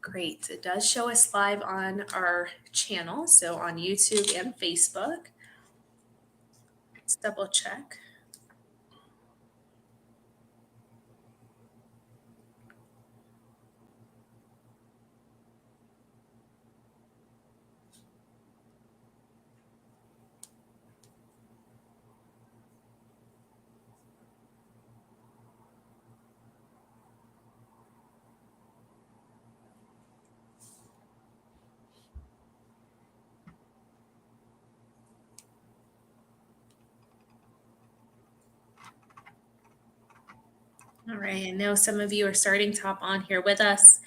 Great. It does show us live on our channel, so on YouTube and Facebook. Let's double check. All right, I know some of you are starting to hop on here with us.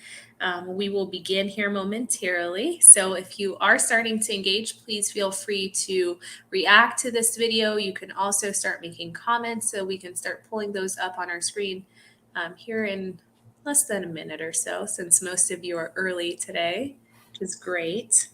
We will begin here momentarily. So if you are starting to engage, please feel free to react to this video. You can also start making comments so we can start pulling those up on our screen here in less than a minute or so, since most of you are early today, which is great.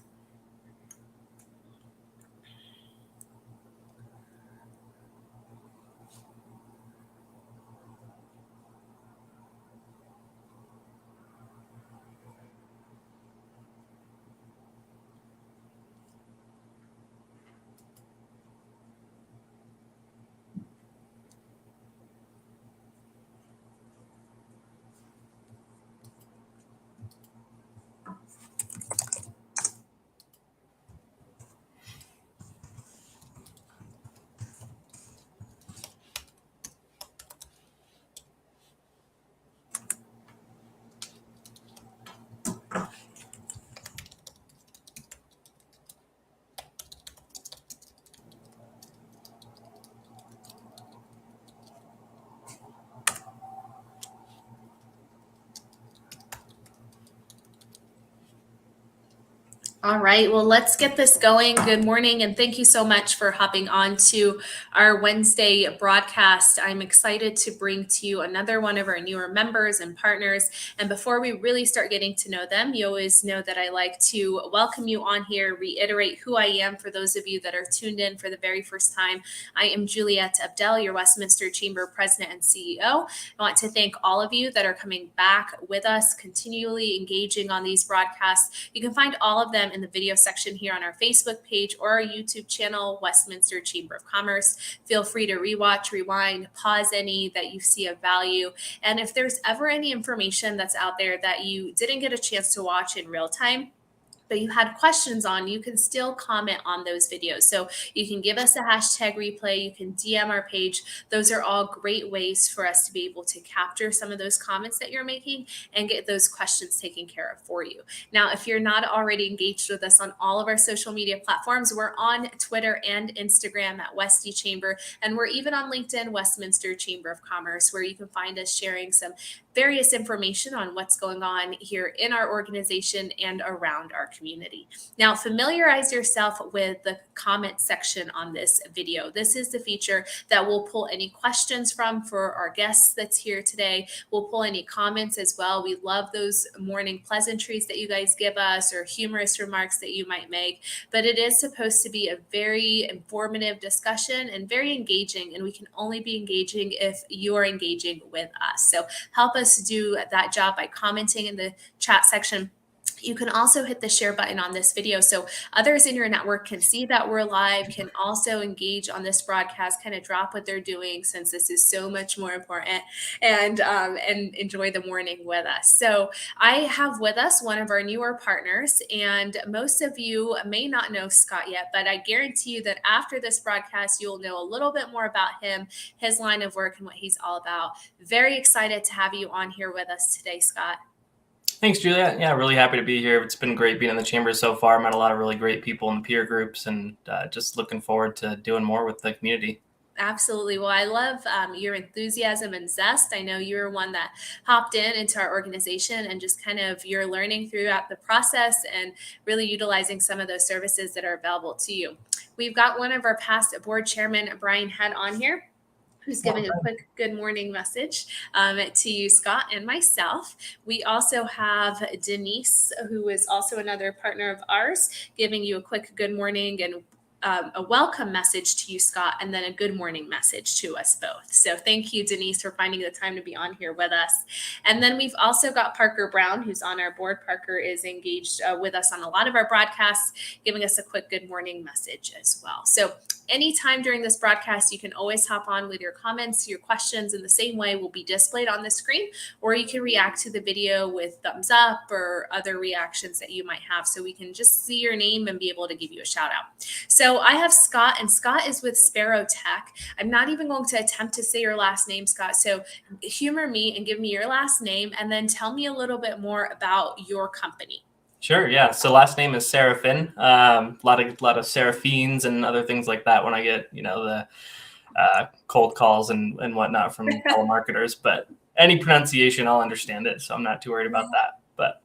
All right, well, let's get this going. Good morning, and thank you so much for hopping on to our Wednesday broadcast. I'm excited to bring to you another one of our newer members and partners. And before we really start getting to know them, you always know that I like to welcome you on here, reiterate who I am for those of you that are tuned in for the very first time. I am Juliette Abdel, your Westminster Chamber President and CEO. I want to thank all of you that are coming back with us, continually engaging on these broadcasts. You can find all of them in the video section here on our Facebook page or our YouTube channel, Westminster Chamber of Commerce. Feel free to rewatch, rewind, pause any that you see of value. And if there's ever any information that's out there that you didn't get a chance to watch in real time, but you had questions on, you can still comment on those videos. So you can give us a hashtag replay, you can DM our page. Those are all great ways for us to be able to capture some of those comments that you're making and get those questions taken care of for you. Now, if you're not already engaged with us on all of our social media platforms, we're on Twitter and Instagram at Westy Chamber, and we're even on LinkedIn, Westminster Chamber of Commerce, where you can find us sharing some various information on what's going on here in our organization and around our community. Now, familiarize yourself with the comment section on this video. This is the feature that we'll pull any questions from for our guests that's here today. We'll pull any comments as well. We love those morning pleasantries that you guys give us or humorous remarks that you might make, but it is supposed to be a very informative discussion and very engaging, and we can only be engaging if you are engaging with us. So help us do that job by commenting in the chat section. You can also hit the share button on this video so others in your network can see that we're live, can also engage on this broadcast, kind of drop what they're doing since this is so much more important, and enjoy the morning with us. So I have with us one of our newer partners, and most of you may not know Scott yet, but I guarantee you that after this broadcast, you'll know a little bit more about him, his line of work, and what he's all about. Very excited to have you on here with us today, Scott. Thanks, Julia. Yeah, really happy to be here. It's been great being in the chamber so far. Met a lot of really great people in the peer groups, and just looking forward to doing more with the community. Absolutely. Well, I love your enthusiasm and zest. I know you're one that hopped into our organization and just kind of you're learning throughout the process and really utilizing some of those services that are available to you. We've got one of our past board chairman, Brian Head, on here, who's giving a quick good morning message to you, Scott, and myself. We also have Denise, who is also another partner of ours, giving you a quick good morning and a welcome message to you, Scott, and then a good morning message to us both. So thank you, Denise, for finding the time to be on here with us. And then we've also got Parker Brown, who's on our board. Parker is engaged with us on a lot of our broadcasts, giving us a quick good morning message as well. So anytime during this broadcast, you can always hop on with your comments, your questions in the same way will be displayed on the screen, or you can react to the video with thumbs up or other reactions that you might have, so we can just see your name and be able to give you a shout out. So I have Scott, and Scott is with Sparrow Tech. I'm not even going to attempt to say your last name, Scott. So humor me and give me your last name, and then tell me a little bit more about your company. Sure. Yeah. So last name is Seraphin. A lot of Seraphines and other things like that when I get, the cold calls and whatnot from telemarketers. But any pronunciation, I'll understand it. So I'm not too worried about that. But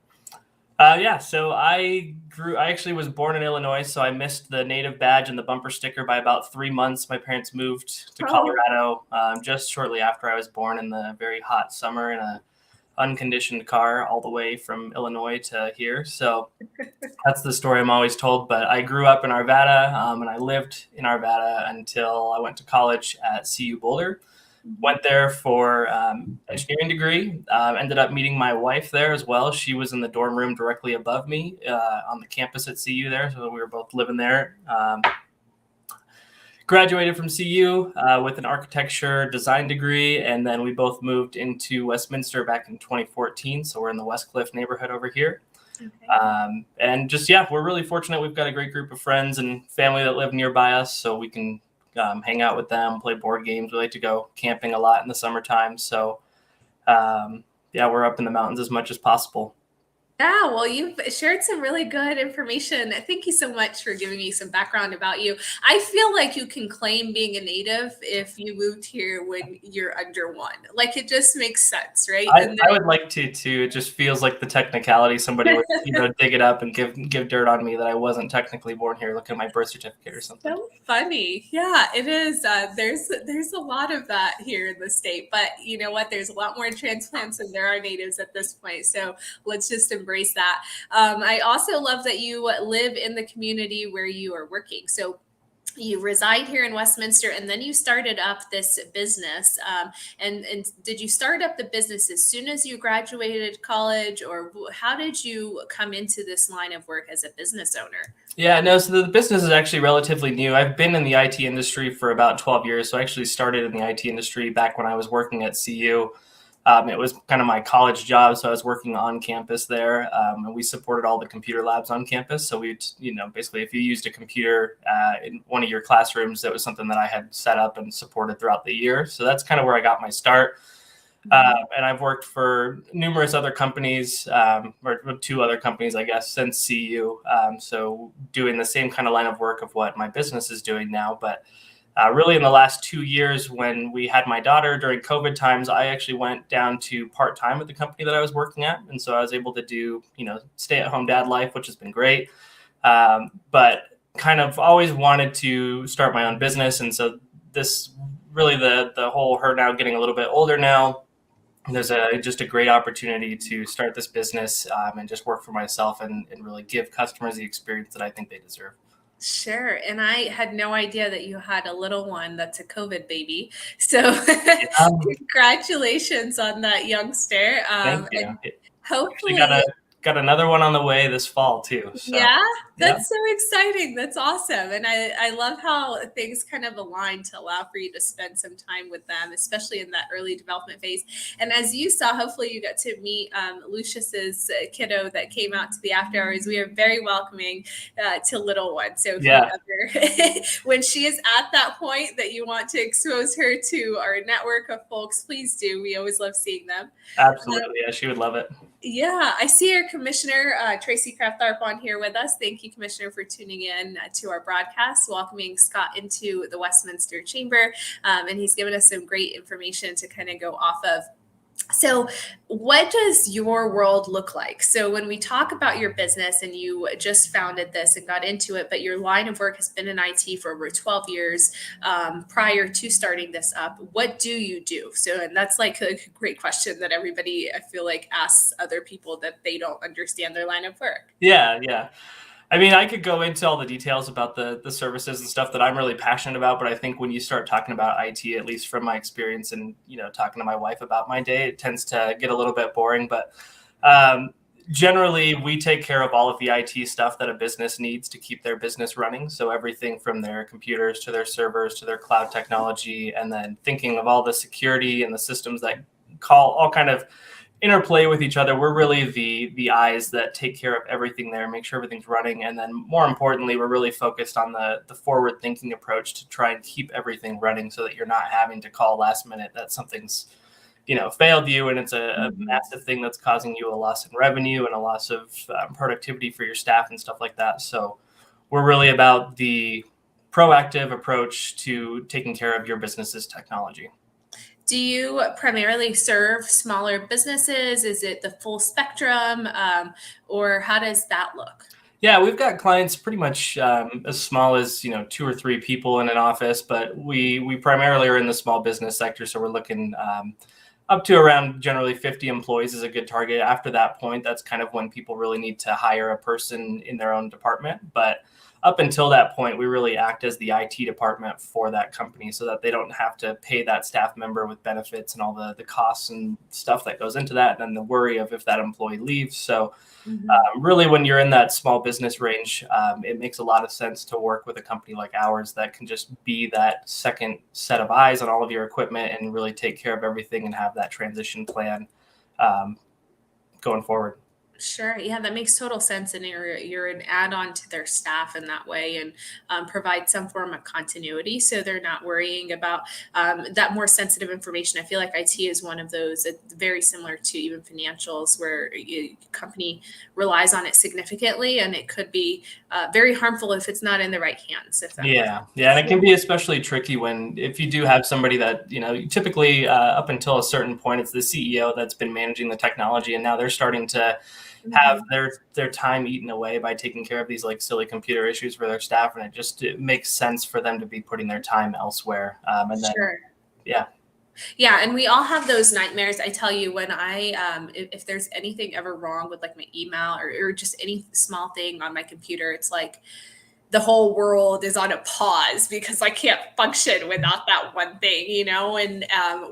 so I actually was born in Illinois, so I missed the native badge and the bumper sticker by about 3 months. My parents moved to Colorado just shortly after I was born in the very hot summer in a unconditioned car all the way from Illinois to here. So that's the story I'm always told. But I grew up in Arvada, and I lived in Arvada until I went to college at CU Boulder. Went there for engineering degree. Ended up meeting my wife there as well. She was in the dorm room directly above me on the campus at CU there. So we were both living there. Graduated from CU with an architecture design degree, and then we both moved into Westminster back in 2014. So we're in the Westcliff neighborhood over here. Okay. And just, we're really fortunate. We've got a great group of friends and family that live nearby us, so we can hang out with them, play board games. We like to go camping a lot in the summertime. So, we're up in the mountains as much as possible. Yeah, well, you've shared some really good information. Thank you so much for giving me some background about you. I feel like you can claim being a native if you moved here when you're under one. Like, it just makes sense, right? I would like to too. It just feels like the technicality. Somebody would, dig it up and give dirt on me that I wasn't technically born here. Look at my birth certificate or something. So funny. Yeah, it is. There's a lot of that here in the state, but you know what? There's a lot more transplants than there are natives at this point. So let's just embrace that. I also love that you live in the community where you are working. So you reside here in Westminster, and then you started up this business. And did you start up the business as soon as you graduated college, or how did you come into this line of work as a business owner? Yeah, no, so the business is actually relatively new. I've been in the IT industry for about 12 years. So I actually started in the IT industry back when I was working at CU. It was kind of my college job, so I was working on campus there, and we supported all the computer labs on campus. So we, basically, if you used a computer in one of your classrooms, that was something that I had set up and supported throughout the year. So that's kind of where I got my start. And I've worked for numerous other companies, or 2 other companies, I guess, since CU. So doing the same kind of line of work of what my business is doing now, but really in the last 2 years, when we had my daughter during COVID times, I actually went down to part-time with the company that I was working at. And so I was able to do, stay-at-home dad life, which has been great. But kind of always wanted to start my own business. And so this really the whole her now getting a little bit older now, there's just a great opportunity to start this business and just work for myself and really give customers the experience that I think they deserve. Sure. And I had no idea that you had a little one that's a COVID baby. So congratulations on that, youngster. Thank you. And hopefully got another one on the way this fall too. So, that's so exciting. That's awesome. And I love how things kind of align to allow for you to spend some time with them, especially in that early development phase. And as you saw, hopefully you got to meet Lucius's kiddo that came out to the after hours. We are very welcoming to little one. So when she is at that point that you want to expose her to our network of folks, please do. We always love seeing them. Absolutely. Yeah, she would love it. Yeah, I see our Commissioner, Tracy Kraft-Tharp, on here with us. Thank you, Commissioner, for tuning in to our broadcast, welcoming Scott into the Westminster Chamber. And he's given us some great information to kind of go off of. So what does your world look like? So when we talk about your business, and you just founded this and got into it, but your line of work has been in IT for over 12 years prior to starting this up, what do you do? So, and that's like a great question that everybody, I feel like, asks other people that they don't understand their line of work. Yeah. I mean, I could go into all the details about the services and stuff that I'm really passionate about, but I think when you start talking about IT, at least from my experience and, talking to my wife about my day, it tends to get a little bit boring. But um, generally, we take care of all of the IT stuff that a business needs to keep their business running. So everything from their computers to their servers to their cloud technology, and then thinking of all the security and the systems that call all kind of interplay with each other. We're really the eyes that take care of everything there, make sure everything's running, and then more importantly, we're really focused on the forward thinking approach to try and keep everything running so that you're not having to call last minute that something's failed you, and it's a massive thing that's causing you a loss in revenue and a loss of productivity for your staff and stuff like that. So we're really about the proactive approach to taking care of your business's technology. Do you primarily serve smaller businesses? Is it the full spectrum, or how does that look? Yeah, we've got clients pretty much as small as 2 or 3 people in an office, but we primarily are in the small business sector, so we're looking up to around generally 50 employees is a good target. After that point, that's kind of when people really need to hire a person in their own department. But up until that point, we really act as the IT department for that company so that they don't have to pay that staff member with benefits and all the costs and stuff that goes into that, and then the worry of if that employee leaves. So really, when you're in that small business range, it makes a lot of sense to work with a company like ours that can just be that second set of eyes on all of your equipment and really take care of everything and have that transition plan going forward. Sure. Yeah, that makes total sense. And you're an add-on to their staff in that way, and provide some form of continuity, so they're not worrying about that more sensitive information. I feel like IT is one of those, very similar to even financials, where a company relies on it significantly, and it could be very harmful if it's not in the right hands. If that makes Yeah, and it can be especially tricky if you do have somebody that typically up until a certain point, it's the CEO that's been managing the technology, and now they're starting to have their time eaten away by taking care of these like silly computer issues for their staff, and it makes sense for them to be putting their time elsewhere. And then Sure. yeah, Yeah, and we all have those nightmares. I tell you, when if there's anything ever wrong with like my email, or just any small thing on my computer, it's like the whole world is on a pause because I can't function without that one thing, and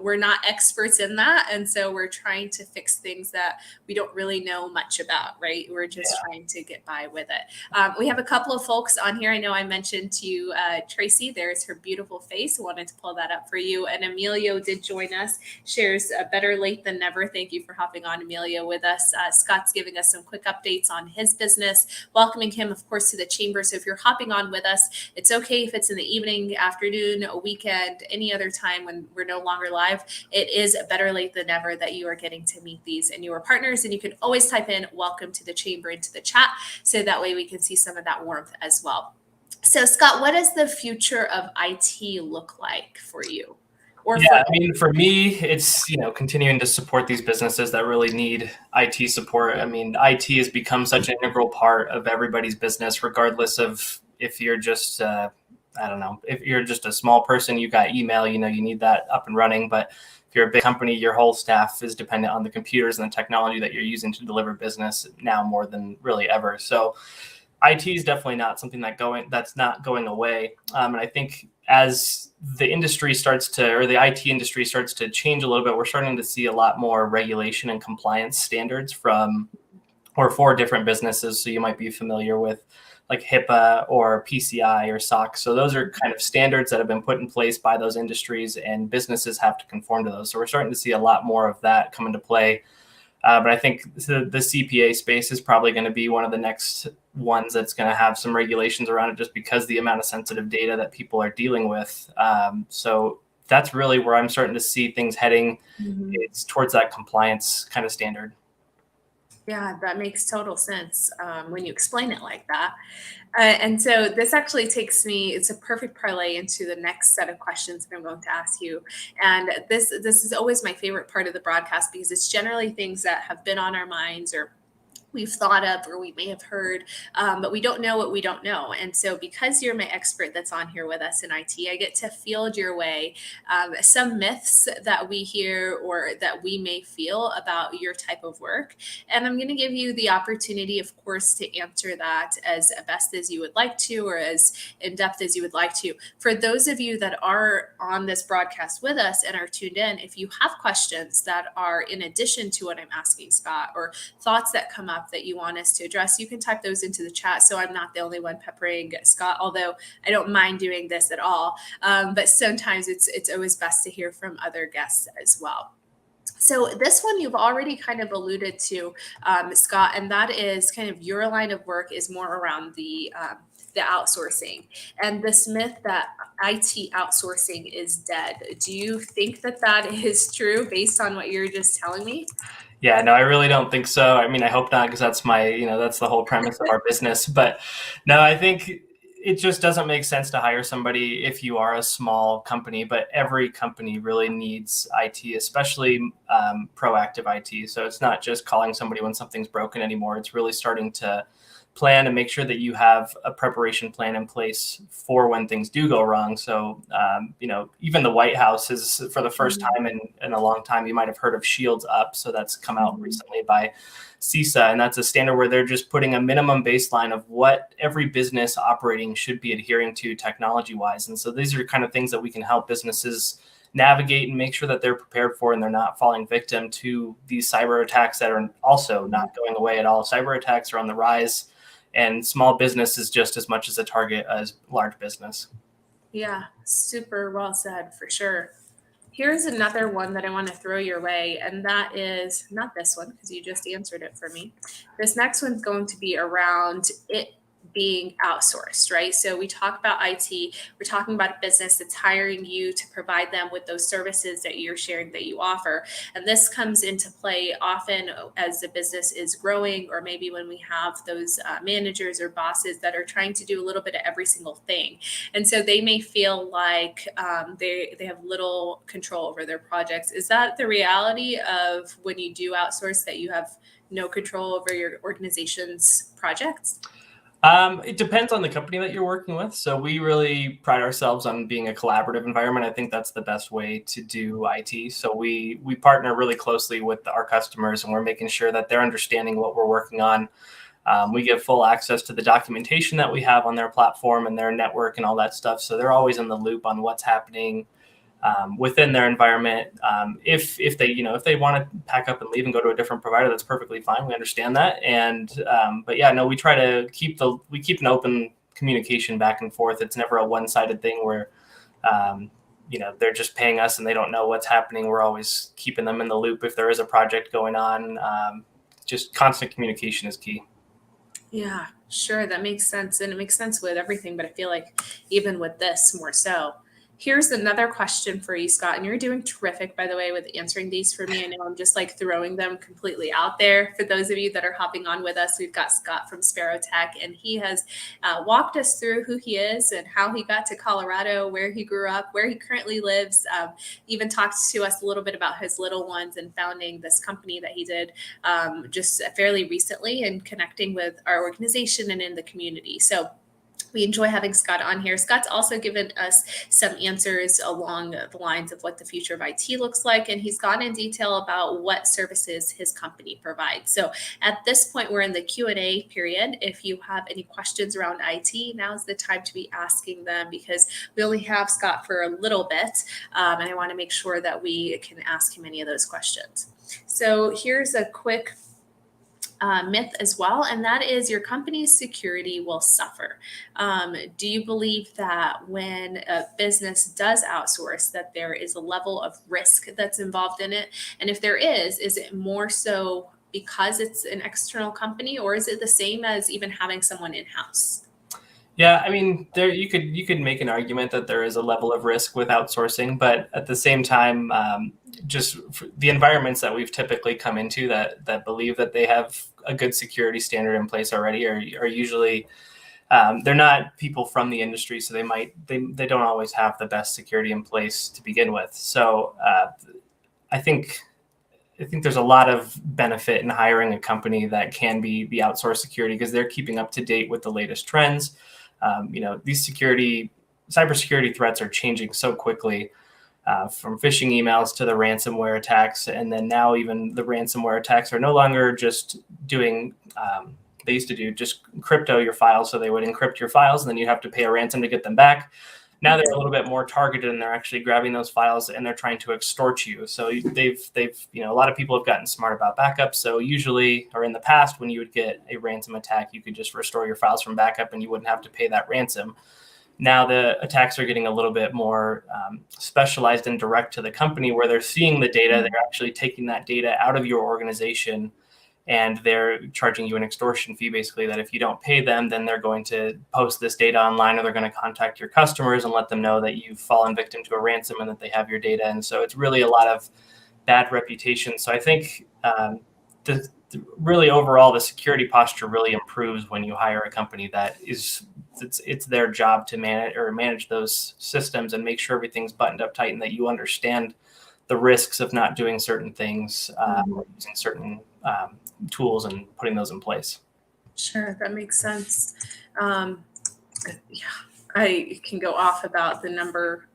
we're not experts in that. And so we're trying to fix things that we don't really know much about, right? We're just trying to get by with it. We have a couple of folks on here. I know I mentioned to you, Tracy, there's her beautiful face. I wanted to pull that up for you. And Emilio did join us, shares better late than never. Thank you for hopping on, Emilio, with us. Scott's giving us some quick updates on his business, welcoming him, of course, to the chamber. So if you're hopping on with us, it's okay if it's in the evening, afternoon, a weekend, any other time when we're no longer live. It is better late than never that you are getting to meet these newer partners. And you can always type in "welcome to the chamber" into the chat, so that way we can see some of that warmth as well. So Scott, what does the future of IT look like for you? I mean, for me, it's continuing to support these businesses that really need IT support. I mean, IT has become such an integral part of everybody's business, regardless of if you're just I don't know, if you're just a small person, you got email, you need that up and running. But if you're a big company, your whole staff is dependent on the computers and the technology that you're using to deliver business now more than really ever. So IT is definitely not something that's not going away. And I think as the industry or the IT industry starts to change a little bit, we're starting to see a lot more regulation and compliance standards for different businesses. So you might be familiar with like HIPAA or PCI or SOX. So those are kind of standards that have been put in place by those industries, and businesses have to conform to those. So we're starting to see a lot more of that come into play. But I think the CPA space is probably going to be one of the next ones that's going to have some regulations around it, just because the amount of sensitive data that people are dealing with. So that's really where I'm starting to see things heading. It's towards that compliance kind of standard. Yeah, that makes total sense when you explain it like that. And so this actually it's a perfect parlay into the next set of questions that I'm going to ask you. And this is always my favorite part of the broadcast, because it's generally things that have been on our minds, or we've thought of or we may have heard, but we don't know what we don't know. And so, because you're my expert that's on here with us in IT, I get to field your way some myths that we hear or that we may feel about your type of work. And I'm going to give you the opportunity, of course, to answer that as best as you would like to or as in depth as you would like to. For those of you that are on this broadcast with us and are tuned in, if you have questions that are in addition to what I'm asking Scott, or thoughts that come up that you want us to address, you can type those into the chat so I'm not the only one peppering Scott, although I don't mind doing this at all. But sometimes it's always best to hear from other guests as well. So this one you've already kind of alluded to, Scott, and that is kind of your line of work is more around the outsourcing and this myth that IT outsourcing is dead. Do you think that that is true based on what you're just telling me? Yeah, no, I really don't think so. I mean, I hope not, because that's that's the whole premise of our business. But no, I think it just doesn't make sense to hire somebody if you are a small company. But every company really needs IT, especially proactive IT. So it's not just calling somebody when something's broken anymore. It's really starting to plan and make sure that you have a preparation plan in place for when things do go wrong. So, even the White House is, for the first time in a long time, you might have heard of Shields Up. So that's come out recently by CISA, and that's a standard where they're just putting a minimum baseline of what every business operating should be adhering to technology-wise. And so these are kind of things that we can help businesses navigate and make sure that they're prepared for and they're not falling victim to these cyber attacks that are also not going away at all. Cyber attacks are on the rise, and small business is just as much as a target as large business. Yeah, super well said for sure. Here's another one that I want to throw your way, and that is not this one because you just answered it for me. This next one's going to be around it being outsourced, right? So we talk about IT, we're talking about a business that's hiring you to provide them with those services that you're sharing that you offer. And this comes into play often as the business is growing, or maybe when we have those managers or bosses that are trying to do a little bit of every single thing. And so they may feel like they have little control over their projects. Is that the reality of when you do outsource, that you have no control over your organization's projects? It depends on the company that you're working with. So we really pride ourselves on being a collaborative environment. I think that's the best way to do IT. So we partner really closely with our customers, and we're making sure that they're understanding what we're working on. We give full access to the documentation that we have on their platform and their network and all that stuff. So they're always in the loop on what's happening within their environment. If they want to pack up and leave and go to a different provider, that's perfectly fine. We understand that. And but yeah, no, we try to keep an open communication back and forth. It's never a one-sided thing where they're just paying us and they don't know what's happening. We're always keeping them in the loop if there is a project going on. Just constant communication is key. Yeah, sure. That makes sense. And it makes sense with everything, but I feel like even with this more so. Here's another question for you, Scott. And you're doing terrific, by the way, with answering these for me. I know I'm just like throwing them completely out there. For those of you that are hopping on with us, we've got Scott from Sparrow Tech, and he has walked us through who he is and how he got to Colorado, where he grew up, where he currently lives. Even talked to us a little bit about his little ones and founding this company that he did just fairly recently and connecting with our organization and in the community. So we enjoy having Scott on here. Scott's also given us some answers along the lines of what the future of IT looks like, and he's gone in detail about what services his company provides. So at this point, we're in the Q&A period. If you have any questions around IT, now's the time to be asking them, because we only have Scott for a little bit, and I want to make sure that we can ask him any of those questions. So here's a quick myth as well, and that is your company's security will suffer. Do you believe that when a business does outsource, that there is a level of risk that's involved in it? And if there is it more so because it's an external company, or is it the same as even having someone in-house? Yeah, I mean, you could make an argument that there is a level of risk with outsourcing, but at the same time, just the environments that we've typically come into that believe that they have a good security standard in place already are usually they're not people from the industry, so they don't always have the best security in place to begin with. So I think I think there's a lot of benefit in hiring a company that can be the outsourced security because they're keeping up to date with the latest trends. These cybersecurity threats are changing so quickly, from phishing emails to the ransomware attacks. And then now even the ransomware attacks are no longer just doing, they used to do just crypto your files. So they would encrypt your files and then you'd have to pay a ransom to get them back. Now they're a little bit more targeted and they're actually grabbing those files and they're trying to extort you. So they've a lot of people have gotten smart about backup. So usually, or in the past, when you would get a ransom attack, you could just restore your files from backup and you wouldn't have to pay that ransom. Now the attacks are getting a little bit more specialized and direct to the company where they're seeing the data. They're actually taking that data out of your organization and they're charging you an extortion fee, basically, that if you don't pay them, then they're going to post this data online or they're going to contact your customers and let them know that you've fallen victim to a ransom and that they have your data. And so it's really a lot of bad reputation. So I think really overall, the security posture really improves when you hire a company that it's their job to manage those systems and make sure everything's buttoned up tight and that you understand the risks of not doing certain things, or using certain tools and putting those in place. Sure, that makes sense. I can go off about the number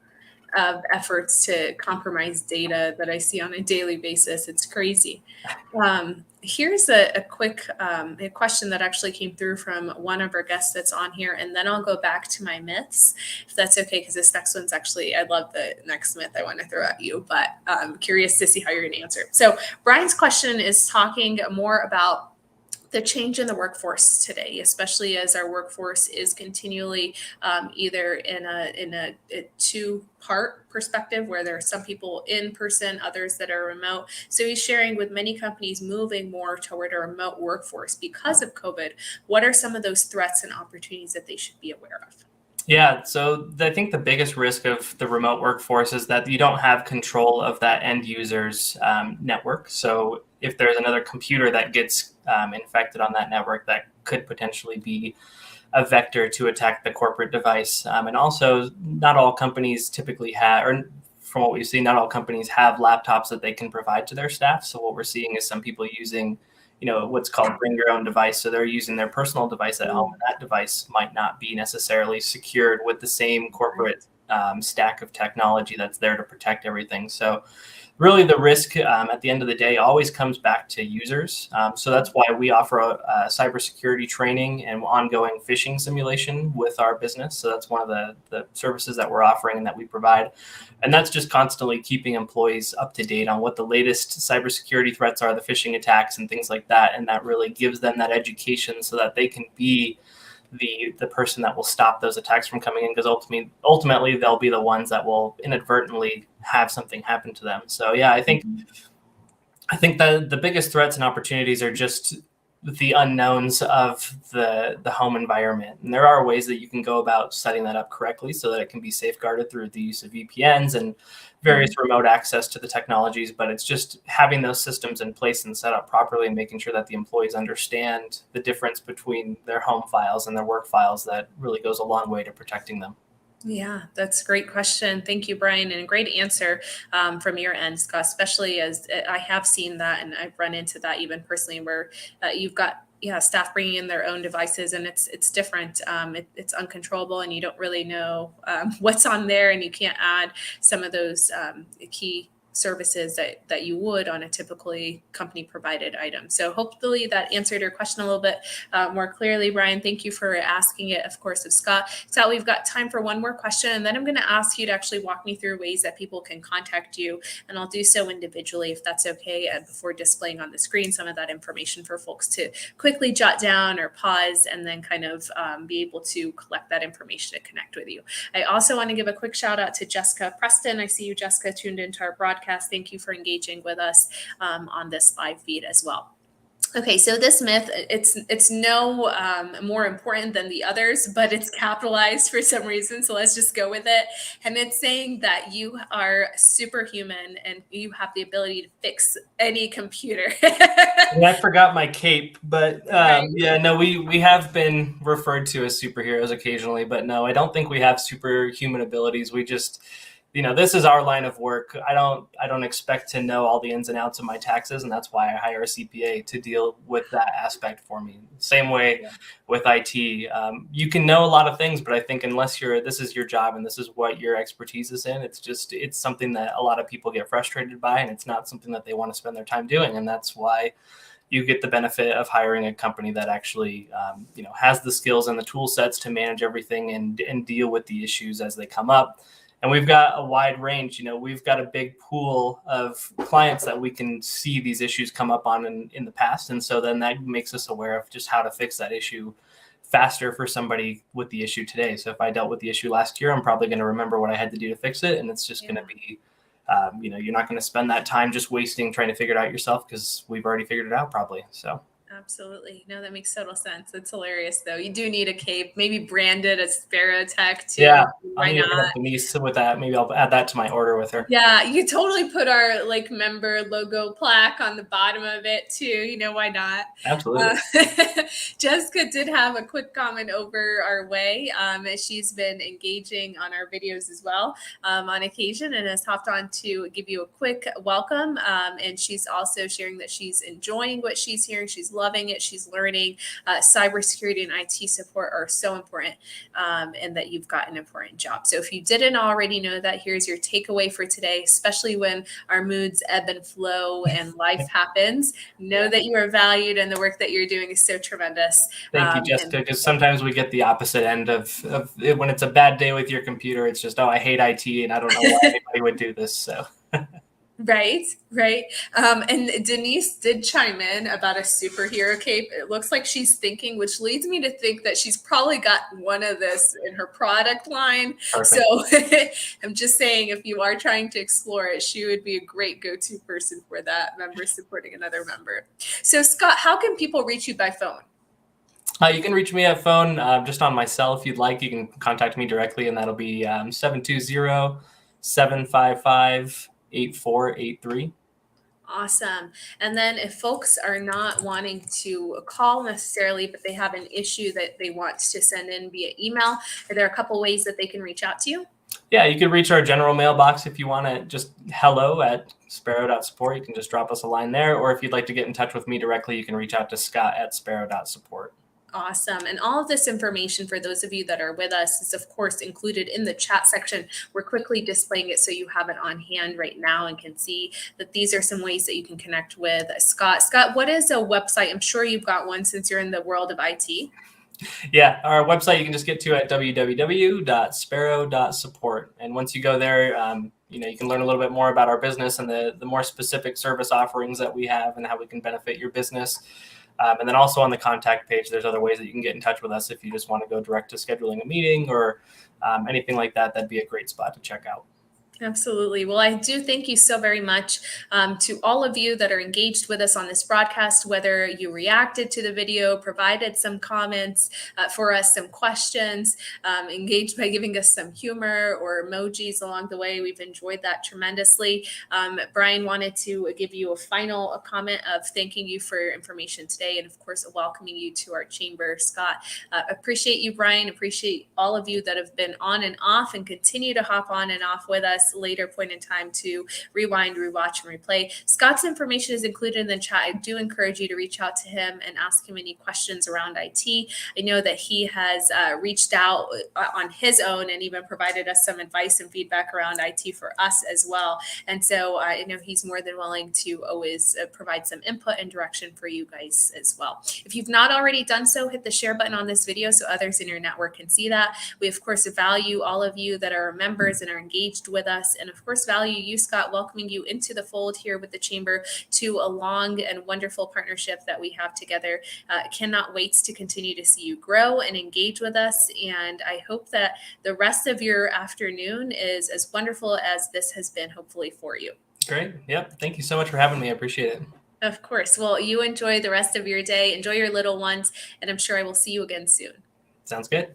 of efforts to compromise data that I see on a daily basis. It's crazy. Here's a quick a question that actually came through from one of our guests that's on here, and then I'll go back to my myths, if that's okay, because this next one's actually, I love the next myth I want to throw at you, but I'm curious to see how you're going to answer. So Brian's question is talking more about the change in the workforce today, especially as our workforce is continually either in a two-part perspective where there are some people in person, others that are remote. So he's sharing with many companies moving more toward a remote workforce because of COVID. What are some of those threats and opportunities that they should be aware of? Yeah, so I think the biggest risk of the remote workforce is that you don't have control of that end user's network. So if there's another computer that gets infected on that network, that could potentially be a vector to attack the corporate device. And also, not all companies typically have, or from what we've seen, not all companies have laptops that they can provide to their staff. So what we're seeing is some people using what's called bring your own device. So they're using their personal device at home, and that device might not be necessarily secured with the same corporate stack of technology that's there to protect everything. So really the risk at the end of the day always comes back to users. So that's why we offer a cybersecurity training and ongoing phishing simulation with our business. So that's one of the services that we're offering and that we provide. And that's just constantly keeping employees up to date on what the latest cybersecurity threats are, the phishing attacks and things like that. And that really gives them that education so that they can be the person that will stop those attacks from coming in, because ultimately they'll be the ones that will inadvertently have something happen to them. So yeah, I think the biggest threats and opportunities are just the unknowns of the home environment. And there are ways that you can go about setting that up correctly so that it can be safeguarded through the use of VPNs and various remote access to the technologies. But it's just having those systems in place and set up properly and making sure that the employees understand the difference between their home files and their work files that really goes a long way to protecting them. Yeah, that's a great question. Thank you, Brian, and a great answer from your end, Scott, especially as I have seen that and I've run into that even personally where you've got staff bringing in their own devices and it's different. It's uncontrollable and you don't really know what's on there, and you can't add some of those key services that you would on a typically company provided item. So hopefully that answered your question a little bit more clearly, Brian. Thank you for asking it, of course, of Scott. So we've got time for one more question, and then I'm going to ask you to actually walk me through ways that people can contact you, and I'll do so individually if that's okay, before displaying on the screen some of that information for folks to quickly jot down or pause and then kind of be able to collect that information to connect with you. I also want to give a quick shout out to Jessica Preston. I see you, Jessica, tuned into our broadcast. Thank you for engaging with us on this live feed as well. Okay, so this myth, it's no more important than the others, but it's capitalized for some reason. So let's just go with it. And it's saying that you are superhuman and you have the ability to fix any computer. And I forgot my cape, but we have been referred to as superheroes occasionally, but no, I don't think we have superhuman abilities. We just this is our line of work. I don't expect to know all the ins and outs of my taxes, and that's why I hire a CPA to deal with that aspect for me. Same way with IT. You can know a lot of things, but I think unless this is your job and this is what your expertise is in, it's something that a lot of people get frustrated by, and it's not something that they want to spend their time doing. And that's why you get the benefit of hiring a company that actually, has the skills and the tool sets to manage everything and deal with the issues as they come up. And we've got a wide range. We've got a big pool of clients that we can see these issues come up on in the past. And so then that makes us aware of just how to fix that issue faster for somebody with the issue today. So if I dealt with the issue last year, I'm probably going to remember what I had to do to fix it. And it's just going to be, you're not going to spend that time just wasting trying to figure it out yourself, because we've already figured it out probably. So. Absolutely. No, that makes total sense. It's hilarious, though. You do need a cape, maybe branded as Sparrow Tech too. Yeah, Why not? Denise with that. Maybe I'll add that to my order with her. Yeah, you could totally put our member logo plaque on the bottom of it too. Why not? Absolutely. Jessica did have a quick comment over our way. She's been engaging on our videos as well on occasion, and has hopped on to give you a quick welcome. And she's also sharing that she's enjoying what she's hearing. She's loving it. She's learning. Cybersecurity and IT support are so important, and that you've got an important job. So if you didn't already know that, here's your takeaway for today, especially when our moods ebb and flow and life happens. Know that you are valued, and the work that you're doing is so tremendous. Thank you, Jessica, because sometimes we get the opposite end of when it's a bad day with your computer. It's just, I hate IT, and I don't know why anybody would do this. So. Right. And Denise did chime in about a superhero cape. It looks like she's thinking, which leads me to think that she's probably got one of this in her product line. Perfect. So I'm just saying, if you are trying to explore it, she would be a great go-to person for that, member supporting another member. So Scott, how can people reach you by phone? You can reach me at phone, just on my cell if you'd like. You can contact me directly, and that'll be 720-755 8483. Awesome. And then if folks are not wanting to call necessarily, but they have an issue that they want to send in via email, are there a couple ways that they can reach out to you? Yeah, you can reach our general mailbox if you want to, just hello@sparrow.support. You can just drop us a line there. Or if you'd like to get in touch with me directly, you can reach out to scott@sparrow.support. Awesome. And all of this information for those of you that are with us is, of course, included in the chat section. We're quickly displaying it so you have it on hand right now and can see that these are some ways that you can connect with Scott. Scott, what is a website? I'm sure you've got one since you're in the world of IT. Yeah, our website you can just get to at www.sparrow.support. And once you go there, you can learn a little bit more about our business and the more specific service offerings that we have and how we can benefit your business. And then also on the contact page, there's other ways that you can get in touch with us if you just want to go direct to scheduling a meeting or anything like that. That'd be a great spot to check out. Absolutely. Well, I do thank you so very much to all of you that are engaged with us on this broadcast, whether you reacted to the video, provided some comments for us, some questions, engaged by giving us some humor or emojis along the way. We've enjoyed that tremendously. Brian wanted to give you a final comment of thanking you for your information today and, of course, welcoming you to our chamber. Scott, appreciate you, Brian. Appreciate all of you that have been on and off and continue to hop on and off with us later point in time to rewind, rewatch, and replay. Scott's information is included in the chat. I do encourage you to reach out to him and ask him any questions around IT. I know that he has reached out on his own and even provided us some advice and feedback around IT for us as well. And so I know he's more than willing to always provide some input and direction for you guys as well. If you've not already done so, hit the share button on this video so others in your network can see that. We, of course, value all of you that are members and are engaged with us. And of course, value you, Scott, welcoming you into the fold here with the chamber to a long and wonderful partnership that we have together. Cannot wait to continue to see you grow and engage with us. And I hope that the rest of your afternoon is as wonderful as this has been, hopefully, for you. Great. Yep. Thank you so much for having me. I appreciate it. Of course. Well, you enjoy the rest of your day. Enjoy your little ones. And I'm sure I will see you again soon. Sounds good.